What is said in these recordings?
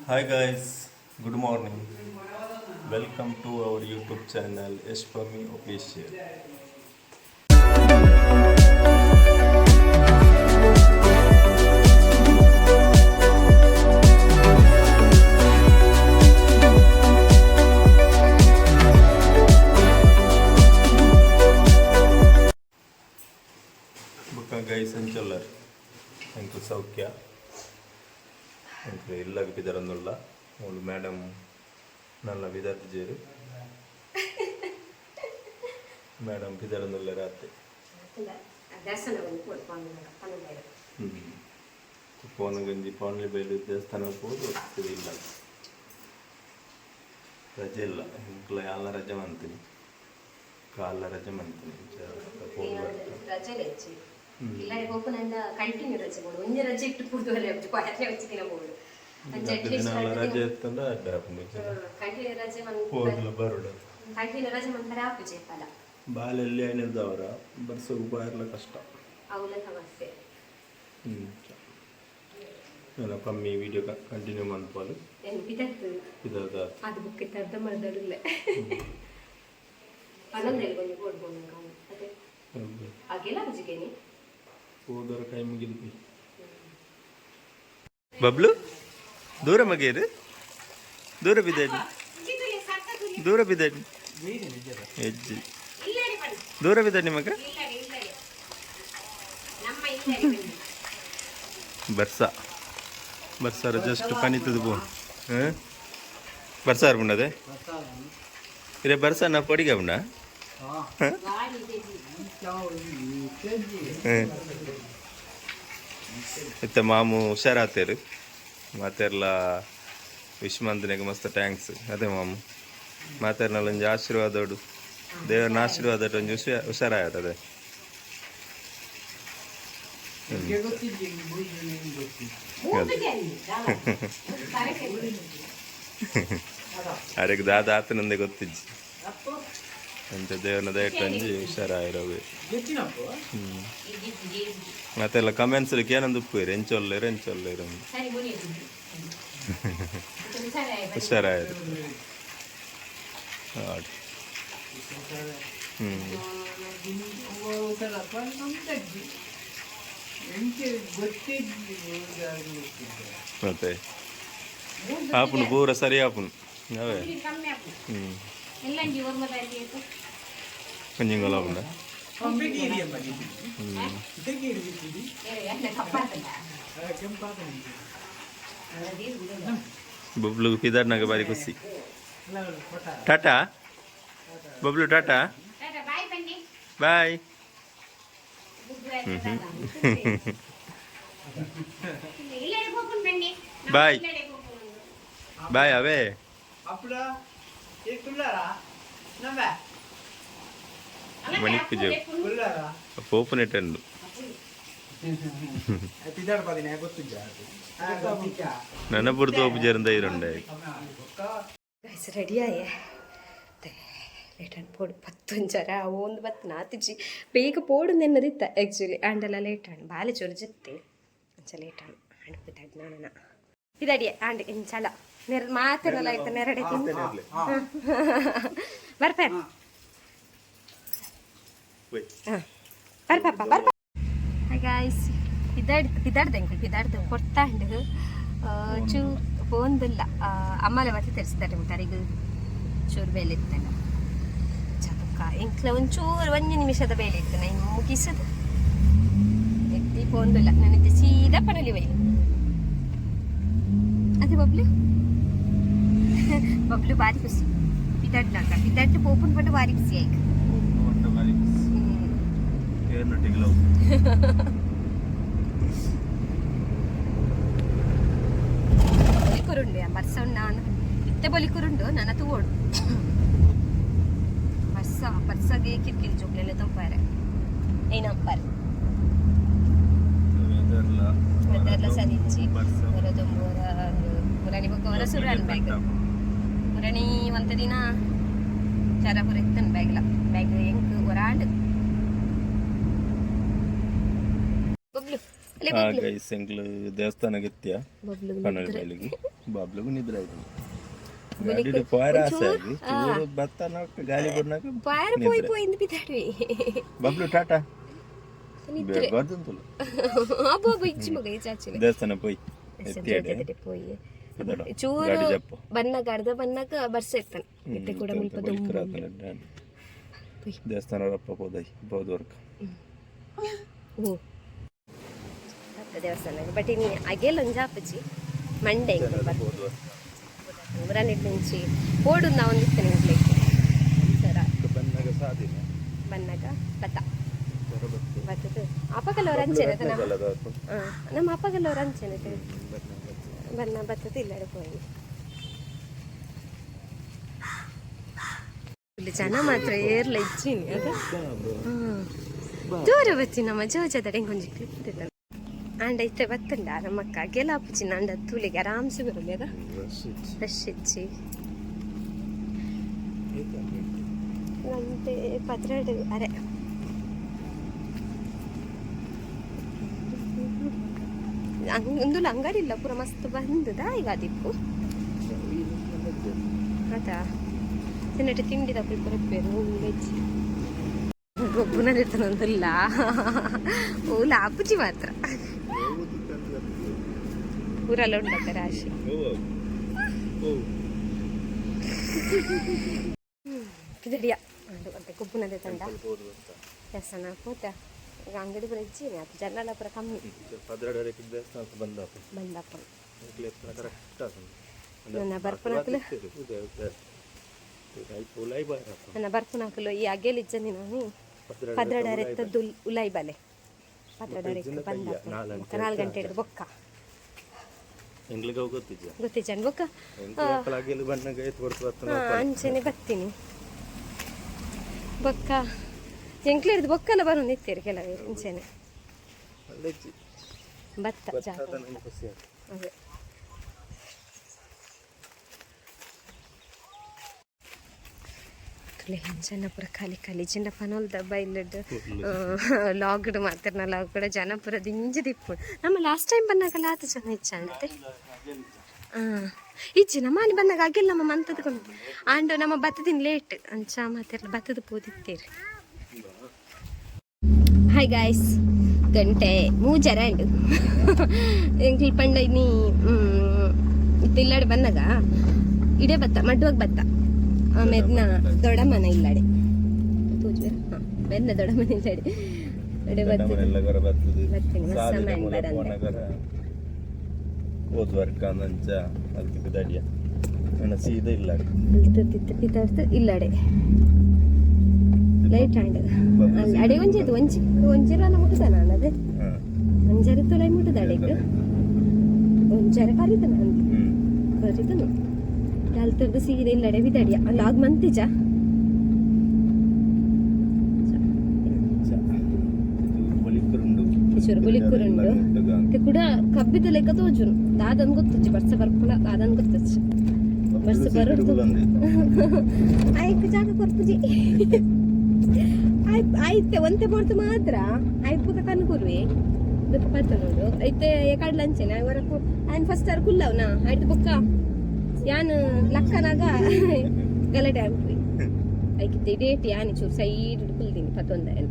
Hi guys, good morning. Welcome to our YouTube channel Espami Official. Buka guys ಅಂಚಲ್ಲರ್ ಎಂಕು ಸೌಖ್ಯ ಎಂಕು ಇಲ್ಲ ಬಿದರನ್ನುಲ್ಲ ಒಂದು madam ನನ್ನ ವಿದ್ಯಾರ್ಥಿಜೇರು madam ಬಿದರನ್ನುಲ್ಲ ರಾತ್ರಿ ಪೋನಗಂಜಿ ಪಾನ್ಲಿ ಬೈಲು ದೇವಸ್ಥಾನಕ್ಕೆ ಹೋಗಿ ಹೋಗ್ತದೆ ಇಲ್ಲ ರಜೆ ಇಲ್ಲ ಇಂಕ್ಲ ಎಲ್ಲ ರಜೆ ಮಾಡ್ತೀನಿ ಕಾಲ ರಜೆ ಮಾಡ್ತೀನಿ ಇಲ್ಲ ಹೋಗ್ಕೊಂಡ ಕಂಟಿನ್ಯೂ ರಜೆ ಕೊಡು ಒಂದೇ ರಜೆ ಇಟ್ಟು ಕೂಡುವರೆ ಪಾತ್ರೆ ಹಚ್ಚಿ ದಿನ ಹೋಗುದು ರಜೆ ಇತ್ತಂದ್ರೆ ಅಡ್ಡ ಕಂಟಿನ್ಯೂ ರಜೆ ಹೋಗ್ಲ ಬರೋಡು ಕಂಟಿನ್ಯೂ ರಜೆ ಮಂತಾರೆ ಆಪುಜೆ ಫಲ ಬಾಲೆಲ್ಲಿ ಏನಿದ್ದವರ ಬರ್ಸೋ ಉಪಾಯರ್ಲ ಕಷ್ಟ ಅವಳ ಸಮಸ್ಯೆ ನಾನು ಕಮ್ಮಿ ವಿಡಿಯೋ ಕಂಟಿನ್ಯೂ ಮಾಡ್ಬೋದು ಇದರದ ಅದು ಬುಕ್ ಅರ್ಧ ಮಾಡ್ದಲ್ಲ ಅನ್ನೊಂದು ಕೊಂಚ ಕೊಡ್ಬೋದು ಅದೇ ಹಾಗೆಲ್ಲ ಹಚ್ಚಿಗೇನಿ ಹೋದರ ಕೈ ಮುಗಿದ್ವಿ ಬಬ್ಲು ದೂರ ಮಗೇರು ದೂರ ಬಿದ್ದಾಡಿ ದೂರ ಬಿದ್ದಾಡಿ ಹೆಜ್ಜೆ ದೂರ ಬಿದ್ದಾಡಿ ಮಗ ಬರ್ಸಾರ ಜಸ್ಟ್ ಪನಿತದು ಬೋನ್ ಬರ್ಸಾರ ಬುಣ್ಣದೆ ಇರೇ ಬರ್ಸ ನಾ ಪೊಡಿಗ ಬುಣ್ಣ ಇತ್ತ ಮಾಮು ಹುಷಾರಾತೇರು ಮಾತೆರ್ಲ ವಿಶ್ವಮಂತನಿಗೆ ಮಸ್ತ್ ಟ್ಯಾಂಕ್ಸ್ ಅದೇ ಮಾಮು ಮಾತೆರ್ನಲ್ಲಿ ಒಂಜಿ ಆಶೀರ್ವಾದೋಡು ದೇವರನ್ನ ಆಶೀರ್ವಾದ ಒಂಜಿ ಹುಷಾರಾಯದೆ ಅರೆಗೆ ದಾದ ಆತನಂದೆ ಗೊತ್ತಿಜ್ಜಿ ಅಂತ ದೇವರನ್ನ ದಯಟ್ಟು ಅಂಜಿ ಹುಷಾರಾಯಿರೋವೆ ಮತ್ತೆಲ್ಲ ಕಮೆಂಟ್ಸ್ಲಿಕ್ಕೆ ಏನೊಂದು ಉಪ್ಪುಯಿರಿ ಎಂಚೊಲ್ಲೇರು ಹುಷಾರಾಯರು ಮತ್ತೆ ಆಪುನು ಪೂರ ಸರಿ ಆಪುನು ಅವೇ കുഞ്ഞുങ്ങളെ ഉണ്ട് ಬಬ್ಲು ಕಿದಾರ್ನಾಗ ಬಾರಿ ಖುಷಿ ಟಾಟಾ ಬಬ್ಲು ಟಾಟಾ ಬಾಯ್ ಬಾಯ್ ಬಾಯ್ ಅವೇ ಮಣಿಪುಜ ಪೋಪುನೆಟ್ಟಂಡು ನನ್ನ ಪುರ್ತು ಒಪ್ಪುಜರಿಂದ ಇರುಂಡೆ ರೆಡಿಯಾಯೇ ಲೇಟ್ ಪೋಡು ಪತ್ತೊಂಜರ ಒಂದು ಬತ್ತು ನಾತಿಜಿ ಬೇಗ ಪೋಡು ನೆನ್ನದಿತ್ತ ಆ್ಯಕ್ಚುಲಿ ಆಂಡೆಲ್ಲ ಲೇಟ್ ಆಂಡ್ ಬಾಲೆ ಚೊರು ಜತ್ತೆ ಅಂಚ ಲೇಟ್ ಆಂಡ್ ಅಡುಪುತ್ತಾಡ್ ನಾನನ ಇದಡಿಯ ಆಂಡ್ ಇಂಚಲ ಮಾತಿರಲ್ಲ ಆಯ್ತು ನೆರಡೆ ಬರ್ಪೇರ್ ಬರ್ಪಪ್ಪ ಬರ್ಪ ಗಾಯ್ಸ್ ಪಿದಾಡ್ದು ಕೊಡ್ತಾಂಡು ಚೂ ಒಂದಿಲ್ಲ ಅಮ್ಮಲೆ ಮತ್ತೆ ತೆರೆಸ್ತಾರೆ ತರಿಗೆ ಚೂರು ಬೇಲೆ ಇತ್ತಲ್ಲ ಚದಕ ಇಂಕ್ಲ ಒಂಚೂರು ಒಂದು ನಿಮಿಷದ ಬೇಲೆ ಇತ್ತು ನಾನು ಮುಗಿಸೋದು ಎತ್ತಿ ಒಂದಿಲ್ಲ ನನ್ನದು ಸೀದಾ ಪಣಲಿ ಬೈಲು ಅದೇ ಬಬ್ಲು ಬಾರಿ ಖುಷಿ ಪಿದಾಡ್ ಪೋಪನ್ ಪಟ್ಟು ಬಾರಿ ಖುಷಿ ಆಯ್ತು ಬಲಿಕುರುಂಡು ಬರ್ಸಣ್ಣ ಇತ್ತೆ ಬಲಿಕುರುಂಡು ನನ್ನ ತೂಡು ಬರ್ಸಗೆ ಕಿರ್ಕಿರಿ ಜೋಕ್ಲೆಲ್ಲ ತಂಪಾರೆ ಏನಂಪಾರೆ ವೆದರ್ಲ ಸನಿಚ್ಚಿ ಪುರಾಣಿ ಬೊಕ್ಕ ಸುರಾನ್ ಬ್ಯಾಗ್ ಪುರಾಣಿ ಒಂತ ದಿನ ಚರಪುರ ಇತ್ತನ್ ಬ್ಯಾಗ್ಲ ಎಂಕ್ ಒರಾಂಡ್ ಬಬ್ಲು ಗೈಸ್ ಎಂಕ್ಲು ದೇವಸ್ಥಾನಕ್ಕೆ ಎತ್ತಿಯ ಕಣ್ಣಲ್ಲಿ ಬೈಲಿಗೆ ಬಾಬ್ಲಗು ನಿದ್ರೆ ಆಯ್ತು ಗಾಡಿ ಪೋಯರ ಆಸೆ ಆಗಿ ಚೂರು ಬತ್ತನ ಗಾಳಿ ಬರ್ನಾಕ ಪಾಯರ ಪೋಯಿ ಪೋಯಿ ಇಂದ ಬಿದ್ದಾಡ್ವಿ ಬಾಬ್ಲು ಟಾಟಾ ನಿದ್ರೆ ಬರ್ದಂತಲ್ಲ ಅಬ್ಬೋ ಇಚ್ಚಿ ಮಗ ಈಚಾಚಿನ ದೇವಸ್ಥಾನ ಪೋಯಿ ಎತ್ತಿಯಾಡೆ ಪೋಯಿ ಗಾಡಿ ಚೂರು ಜಪ್ಪ ಬನ್ನಗ ಅರ್ಧ ಬನ್ನಗ ಬರ್ಸ ಇರ್ತಾನೆ ಇತ್ತೆ ಕೂಡ ಮುಲ್ಪ ದೇವಸ್ಥಾನ ರಪ್ಪ ಹೋದೈ ಬೋದವರ್ಕ ಓ ದೇವಸ್ಥಾನ ಬಟ್ ಇನ್ನು ಅಗೆಲ್ಲ ಒಂದು ಜಾಪಚ್ಚಿ ಮಂಡೆ ಮುರಾನಿಡ್ నుంచి ಓಡು ನಾವು ಒಂದಿಸ್ತೇನೆ ಸರ ಬನ್ನಗ ಬತ್ತ ಬತ್ತದು ಅಪ್ಪಗಲ್ಲವ್ರು ಅಂಚೆನೆ ನಮ್ಮ ಅಪ್ಪಗಲ್ಲವ್ರು ಅಂಚೆನೆ ಬನ್ನ ಬತ್ತದು ಇಲ್ಲಡೆ ಹೋಗಿ ಇಲ್ಲಿ ಜನ ಮಾತ್ರ ಏರ್ಲ ಇಚ್ಚಿನಿ ಅದು ಜೋರ ಬಚ್ಚಿ ನಮ್ಮ ಜೋಜದ ಕೊಂಚ ಕ್ಲಿಪ್ತಿದ್ದ ಆಂಡ ಇತ್ತೆ ಬತ್ತಂಡ ನಮ್ಮಕ್ಕ ಗೆಲ ಅಪ್ಪಚಿನ ಅಂಡ ತೂಲಿಗೆ ಆರಾಮ್ಸೆ ಬರಲಿ ಅದ ಫ್ರೆಶ್ ಇಚ್ಚಿ ಗಂಟೆ 12 ಅರೆ ಒಂದು ಅಂಗಡಿ ಇಲ್ಲ ಪೂರ ಮಸ್ತ್ ಬಂದದ ಈಗ ದಿಪ್ಪು ಆತಾ ತಿನ್ನಟೆ ತಿಂಡಿ ತಪ್ಪು ಪುರಪ್ಪೇರು ವೆಜ್ ಗೊಬ್ಬನದಿರ್ತಾನಂತಲ್ಲ ಓಲ ಅಪ್ಪುಜಿ ಮಾತ್ರ ಊರೆಲ್ಲ ಉಂಟಕ್ಕ ರಾಶಿ ಕಿದಡಿಯ ಮತ್ತೆ ಕೊಬ್ಬನದೆ ತಂಡ ದೇವಸ್ಥಾನ ಕೂತ ಈಗ ಅಂಗಡಿ ಬರ ಹೆಚ್ಚಿನ ಅದು ಜನ ಪುರ ಕಮ್ಮಿ ಬಂದಪ್ಪ ನನ್ನ ಬರ್ಪುನಾಕಲು ನನ್ನ ಬರ್ಪುನಾಕಲು ಈ ಅಗೆಲ್ ಇಜ್ಜನಿ ನಾನು ಪದ್ರಡರೆತ್ತದ್ದು ಉಲೈ ಬಲೆ ಪದ್ರಡರೆತ್ತು ಬಂದಪ್ಪ 4 ಗಂಟೆ ಹಿಡಿದು ಬೊಕ್ಕ ಗೊತ್ತಿಜ್ಜ ಬೊಕ್ಕ ಅಂಚೆನೆ ಬರ್ತೀನಿ ಬೊಕ್ಕ ಎಂಕ್ಲೆ ಹಿಡಿದು ಬೊಕ್ಕಲ್ಲ ಬರೋ ನಿಂತೀರಿ ಕೆಲವೇ ಅಂಚೆನೆ ಭತ್ತ ಅದೇ ಜನಪುರ ಖಾಲಿ ಖಾಲಿ ಚಿನ್ನಪ್ಪನ ಹೊಲ್ದ ಬೈಲಡ್ ಲಾಗ್ಡ್ ಮಾತಾಡ್ನ ಲಾಗ್ಡ್ ಜನಪುರ ದಿಂಜಿ ದಿಪ್ಪು ನಮ್ಮ ಲಾಸ್ಟ್ ಟೈಮ್ ಬಂದಾಗಲ್ಲ ಆತ ಜನ ಇಚ್ಚಂತೆ ಇಜ್ಜಿ ನಮ್ಮ ಅಲ್ಲಿ ಬಂದಾಗ ಆಗಿಲ್ಲ ನಮ್ಮ ಮಂತದ್ಕೊಂಡು ಆಂಡು ನಮ್ಮ ಭತ್ತದಿನ ಲೇಟ್ ಅಂಚ ಮಾತಾಡ್ಲ ಭತ್ತದ ಪೋದಿತ್ತೇರಿ ಹಾಯ್ ಗಾಯ್ಸ್ ಗಂಟೆ 3 ಎಂಕ್ಲಿ ಪಂಡ ನೀ ಇಲ್ಲಾಡಿ ಬಂದಾಗ ಇಡೇ ಭತ್ತ ಮಡ್ಡುವಾಗ ಭತ್ತ ಮೆದ್ನ ದೊಡ್ಡಮ್ಮನ ಇಲ್ಲಾಡೆ ಮೆದ್ನ ದೊಡ್ಡಮ್ಮನ ಇಲ್ಲಾಡೆ ಎಡೆ ಬರ್ತೀನಿ ಇಲ್ಲಾಡೆ ಲೈಟ್ ಹ್ಯಾಂಡ್ ಅಡೆ ಒಂಜಿತ್ತು ಒಂಜಿರ ಮುಟ್ಟದ ನಾನು ಅದೇ ಒಂಜರಿತ್ತು ಲೈ ಮುಟ್ಟದ ಅಡೆಗೆ ಒಂಜರ ಕರೀತ ನಾನು ಕರೀತನು ಕಲ್ತದ್ದು ಸೀರೆ ಇಲ್ಲಡೆ ಬಿದಡಿಯ ಲಾಗ್ ಮಂತಿಜ ಚೂರು ಬುಲಿಕ್ಕುರುಂಡು ಕೂಡ ಕಬ್ಬಿದ ಲೆಕ್ಕ ತೋಜುನು ದಾದನ್ ಗೊತ್ತಜ್ಜಿ ಬರ್ಸ ಬರ್ಪುನ ದಾದನ್ ಗೊತ್ತಜ್ಜಿ ಬರ್ಸ ಬರೋದು ಆಯ್ತು ಜಾಗ ಕೊರ್ಪುಜಿ ಆಯ್ತೆ ಒಂತೆ ಮಾಡ್ತು ಮಾತ್ರ ಆಯ್ಪುಕ ಕನ್ಕುರ್ವಿ ಇದಕ್ಕೆ ಪತ್ತನೋಡು ಐತೆ ಎಕಾಡ್ ಲಂಚೆನ ವರಕು ಆಯ್ನ್ ಫಸ್ಟ್ ಅರ್ ಕುಲ್ಲವ್ನ ಆಯ್ತು ಬೊಕ್ಕ ಯಾನು ಲಕ್ಕನಾಗ ಗಲಾಟೆ ಆಗ್ಬಿಟ್ರಿ ಐಕಿದ್ದೆ ಡೇಟ್ ಯಾನಿ ಚೂರು ಸೈಡ್ ಕುಲ್ದೀನಿ 11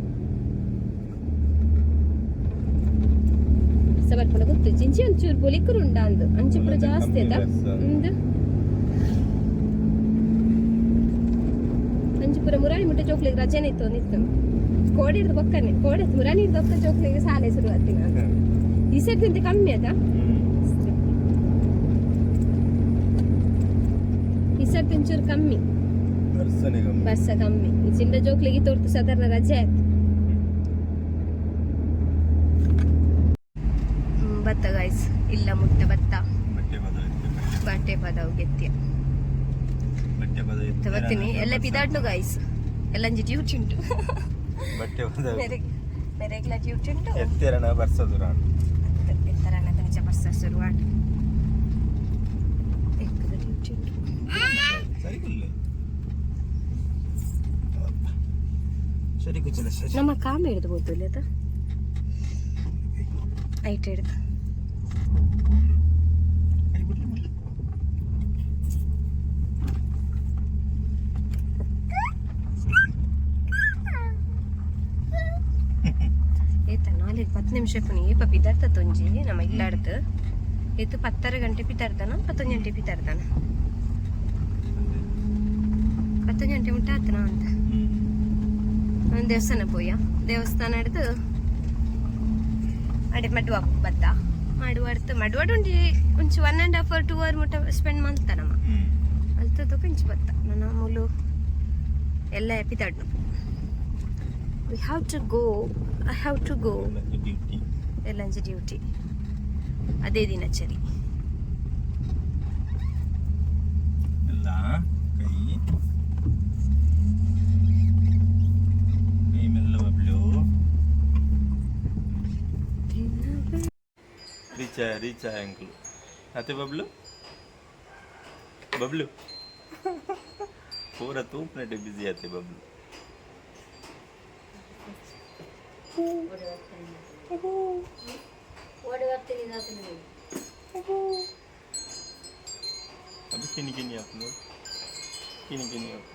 ಬರ್ಪುನ ಗೊತ್ತು ಜಿಂಚಿ ಒಂಚೂರು ಬೊಲಿಕ್ಕರುಂಡ ಅಂದು ಅಂಚು ಪುರ ಜಾಸ್ತಿ ಅದ ಒಂದು ಅಂಚುಪುರ ಮುರಾಣಿ ಮುಟ್ಟೆ ಜೋಕ್ಲಿಗೆ ರಜೆನೆ ಇತ್ತು ನಿತ್ತು ಕೋಡಿಡ್ದು ಬೊಕ್ಕನೆ ಕೋಡೆ ಮುರಾಣಿ ದೊಕ್ಕ ಜೋಕ್ಲಿಗೆ ಸಾಲೆ ಶುರು ಆತಿನ ಈ ಸರ್ತಿಂತ ಕಮ್ಮಿ ಅದ ಈ ಸರ್ತಿ ಒಂಚೂರು ಕಮ್ಮಿ ಬರ್ಸ ಕಮ್ಮಿ ಈ ಚಿಂಡ ಜೋಕ್ಲಿಗೆ ತೋರ್ತು ಸಾಧಾರಣ ರಜೆ ಆಯ್ತು ಭತ್ತ ಗಾಯ್ಸ್ ಇಲ್ಲ ಮುಟ್ಟ ಭತ್ತ ಬಟ್ಟೆ ಪದವು ಗೆತ್ಯ ಬರ್ತೀನಿ ಎಲ್ಲ ಬಿದಾಡ್ನು ಗಾಯ್ಸ್ ಎಲ್ಲಂಜಿ ಡ್ಯೂಟಿ ಉಂಟು ಬೇರೆಗ್ಲ ಡ್ಯೂಟಿ ಉಂಟು ಎತ್ತರನ ಬರ್ಸದು ಎತ್ತರನ ಕನಿಚ ಬರ್ಸ ಶುರುವಾಟ ಎಕ್ಕದ ಡ್ಯೂಟಿ ಉಂಟು ನಮ್ಮ ಕಾಮ ಹಿಡಿದು ಬೋತು ಅದ ಐಟ್ ಹಿಡ್ದು ಏತ 4-10 ನಿಮಿಷಕ್ಕೂ ಏಪ ಪಿದಾರ್ಥ ತೊಂಜಿ ನಮ್ಮ ಇಲ್ಲಾಡ್ದು ಇದು 10 ಗಂಟೆ ಪಿತಾರ್ದಾನ 11 ಗಂಟೆ ಪಿತಾರ್ದಾನ 11 ಗಂಟೆ ಮುಟ್ಟ ಆತನ ಅಂತ ಒಂದು ದೇವಸ್ಥಾನ ಪೋಯ ದೇವಸ್ಥಾನ ಹಿಡ್ದು ಅಡೆ ಮಡುವ ಬತ್ತ ಮಡುವಾಡು ಒಂಚು 1.5 or 2 hour ಮುಟ್ಟ ಸ್ಪೆಂಡ್ ಮಾಡ್ತಾನಮ್ಮ ಅಲ್ತದ ಕೊಂಚ ಬತ್ತ ನನ್ನ ಮೂಲು ಎಲ್ಲ ಪಿತಾಡ್ನು I have to go ಎಲ್ಲಂಜಿ ಡ್ಯೂಟಿ ಅದೇ ದಿನಚರಿ ಎಲ್ಲ ಕೈ ಮೆಲ್ಲ ಬಬ್ಲು ರೀಚಾ ಅಂಕಲ್ ಅತ್ತೆ ಬಬ್ಲು ಪೂರ ತೂಪ್ನಟ್ಟೆ ಬಿಸಿ ಆತೆ ಬಬ್ಲು ಅದು ಕಿನಿ ಹಾಕು ಕಿನಿ ಹಾಕು